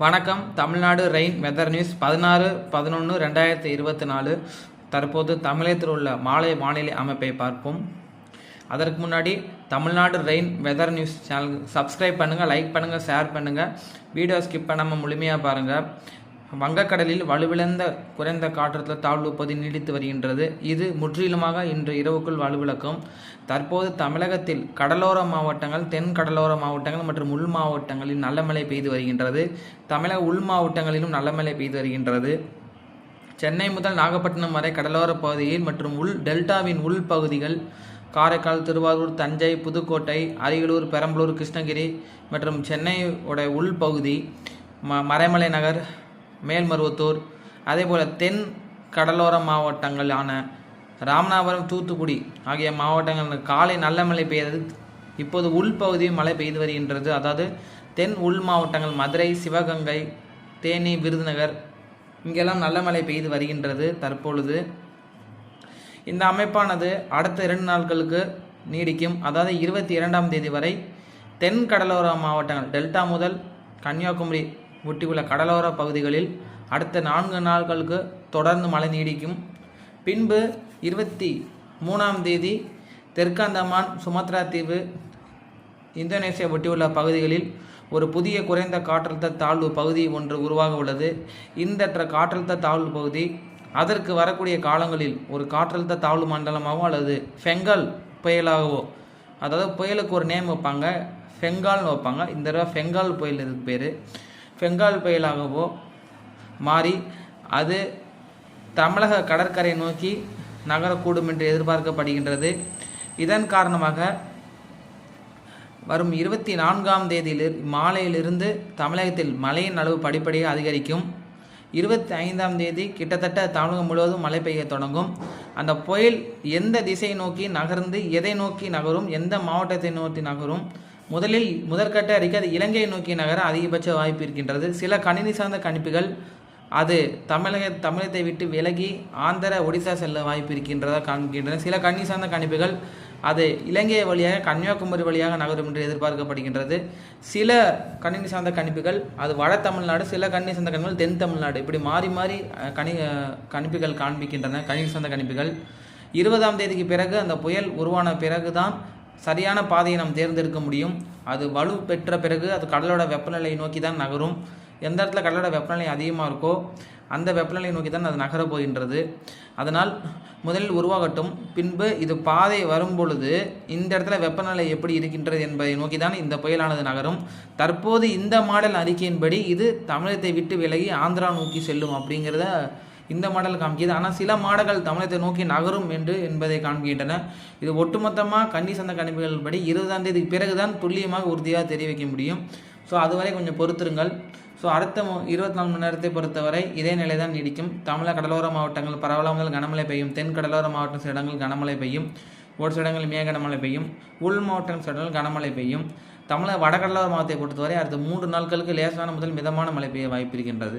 வணக்கம். Tamil Nadu rain weather news 16/11/2024. தற்போது தமிழகத்தில் உள்ள மாலை வானிலை அமைப்பை பார்ப்போம். அதற்கு முன்னாடி Tamil Nadu rain weather news channel subscribe பண்ணுங்கள், லைக் பண்ணுங்கள், ஷேர் பண்ணுங்கள். வீடியோ ஸ்கிப் பண்ணாமல் முழுமையாக பாருங்கள். வங்கக்கடலில் வலுவிழந்த குறைந்த காற்றழுத்த தாழ்வு பகுதி நீடித்து வருகின்றது. இது முற்றிலுமாக இன்று இரவுக்குள் வலுவிழக்கும். தற்போது தமிழகத்தில் கடலோர மாவட்டங்கள், தென் கடலோர மாவட்டங்கள் மற்றும் உள் மாவட்டங்களில் நல்ல மழை பெய்து வருகின்றது. தமிழக உள் மாவட்டங்களிலும் நல்ல மழை பெய்து வருகின்றது. சென்னை முதல் நாகப்பட்டினம் வரை கடலோர பகுதியில் மற்றும் டெல்டாவின் உள் பகுதிகள் காரைக்கால், திருவாரூர், தஞ்சை, புதுக்கோட்டை, அரியலூர், பெரம்பலூர், கிருஷ்ணகிரி மற்றும் சென்னையோட உள்பகுதி, மறைமலை நகர், மேல்மருவத்தூர், அதேபோல் தென் கடலோர மாவட்டங்களான ராமநாதபுரம், தூத்துக்குடி ஆகிய மாவட்டங்கள் காலை நல்ல மழை பெய்தது. இப்போது உள்பகுதியும் மழை பெய்து வருகின்றது. அதாவது தென் உள் மாவட்டங்கள் மதுரை, சிவகங்கை, தேனி, விருதுநகர் இங்கெல்லாம் நல்ல மழை பெய்து வருகின்றது. தற்பொழுது இந்த அமைப்பானது அடுத்த 2 நாட்களுக்கு நீடிக்கும். அதாவது 22ஆம் தேதி வரை தென் கடலோர மாவட்டங்கள் டெல்டா முதல் கன்னியாகுமரி ஒட்டியுள்ள கடலோர பகுதிகளில் அடுத்த 4 நாட்களுக்கு தொடர்ந்து மழை நீடிக்கும். பின்பு 23ஆம் தேதி தெற்கு அந்தமான், சுமத்ரா தீவு, இந்தோனேசியா ஒட்டியுள்ள பகுதிகளில் ஒரு புதிய குறைந்த காற்றழுத்த தாழ்வு பகுதி ஒன்று உருவாக உள்ளது. இந்த காற்றழுத்த தாழ்வு பகுதி அதற்கு வரக்கூடிய காலங்களில் ஒரு காற்றழுத்த தாழ்வு மண்டலமாகவோ அல்லது ஃபெங்கால் புயலாகவோ, அதாவது புயலுக்கு ஒரு நேம் வைப்பாங்க, ஃபெங்கால்னு வைப்பாங்க. இந்த தடவை ஃபெங்கால் புயல் இதுக்கு பேர். ஃபெங்கால் புயலாகவோ மாறி அது தமிழக கடற்கரை நோக்கி நகரக்கூடும் என்று எதிர்பார்க்கப்படுகின்றது. இதன் காரணமாக வரும் 24ஆம் தேதி மாலையிலிருந்து தமிழகத்தில் மழையின் அளவு படிப்படியாக அதிகரிக்கும். 25ஆம் தேதி கிட்டத்தட்ட தமிழகம் முழுவதும் மழை பெய்ய தொடங்கும். அந்த புயல் எந்த திசையை நோக்கி நகர்ந்து எதை நோக்கி நகரும், எந்த மாவட்டத்தை நோக்கி நகரும், முதற்கட்ட அறிக்கை அது இலங்கையை நோக்கி நகர அதிகபட்ச வாய்ப்பு இருக்கின்றது. சில கணினி சார்ந்த கணிப்புகள் அது தமிழகத்தை விட்டு விலகி ஆந்திர, ஒடிசா செல்ல வாய்ப்பு இருக்கின்றதா காண்கின்றன. சில கணினி சார்ந்த கணிப்புகள் அது இலங்கை வழியாக கன்னியாகுமரி வழியாக நகரும் என்று எதிர்பார்க்கப்படுகின்றது. சில கணினி சார்ந்த கணிப்புகள் அது வட தமிழ்நாடு, சில கணினி சார்ந்த கணிப்புகள் தென் தமிழ்நாடு, இப்படி மாறி மாறி கணிப்புகள் காண்பிக்கின்றன. கணினி சார்ந்த கணிப்புகள் 20ஆம் தேதிக்கு பிறகு அந்த புயல் உருவான பிறகுதான் சரியான பாதையை நாம் தேர்ந்தெடுக்க முடியும். அது வலு பெற்ற பிறகு அது கடலோட வெப்பநிலையை நோக்கி தான் நகரும். எந்த இடத்துல கடலோட வெப்பநிலை அதிகமாக இருக்கோ அந்த வெப்பநிலையை நோக்கி தான் அது நகரப் போகின்றது. அதனால் முதலில் உருவாகட்டும். பின்பு இது பாதை வரும் பொழுது இந்த இடத்துல வெப்பநிலை எப்படி இருக்கின்றது என்பதை நோக்கி தான் இந்த புயலானது நகரும். தற்போது இந்த மாடல் அறிக்கையின்படி இது தமிழகத்தை விட்டு விலகி ஆந்திரா நோக்கி செல்லும் அப்படிங்கிறத இந்த மாடல் காண்பிக்குது. ஆனால் சில மாடல்கள் தமிழகத்தை நோக்கி நகரும் என்பதை காண்கின்றன. இது ஒட்டுமொத்தமாக கன்னி சந்த கணிப்புகள் படி 20ஆம் தேதிக்கு பிறகுதான் துல்லியமாக உறுதியாக தெரிவிக்க முடியும். ஸோ அதுவரை கொஞ்சம் பொறுத்திருங்கள். ஸோ அடுத்த 24 மணி நேரத்தை பொறுத்தவரை இதே நிலை தான் நீடிக்கும். தமிழக கடலோர மாவட்டங்கள் பரவலாக கனமழை பெய்யும். தென் கடலோர மாவட்டம் சில இடங்கள் கனமழை பெய்யும். ஒரு சில இடங்களில் மிக கனமழை பெய்யும். உள் மாவட்டம் சில இடங்கள் கனமழை பெய்யும். தமிழக வடகடலோர மாவட்டத்தை பொறுத்தவரை அடுத்த 3 நாட்களுக்கு லேசான முதல் மிதமான மழை பெய்ய வாய்ப்பு இருக்கின்றது.